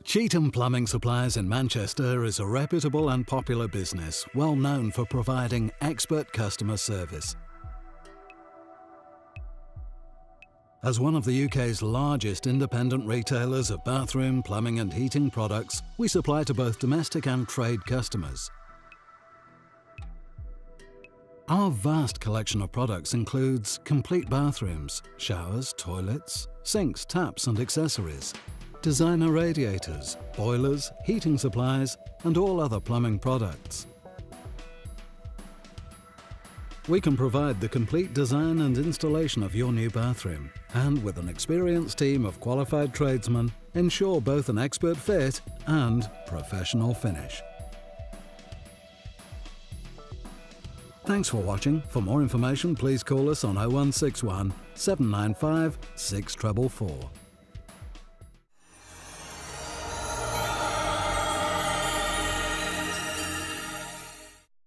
Cheetham Plumbing Supplies in Manchester is a reputable and popular business, well known for providing expert customer service. As one of the UK's largest independent retailers of bathroom, plumbing and heating products, we supply to both domestic and trade customers. Our vast collection of products includes complete bathrooms, showers, toilets, sinks, taps and accessories, designer radiators, boilers, heating supplies and all other plumbing products. We can provide the complete design and installation of your new bathroom, and with an experienced team of qualified tradesmen, ensure both an expert fit and professional finish. Thanks for watching. For more information, please call us on 0161 795 6444.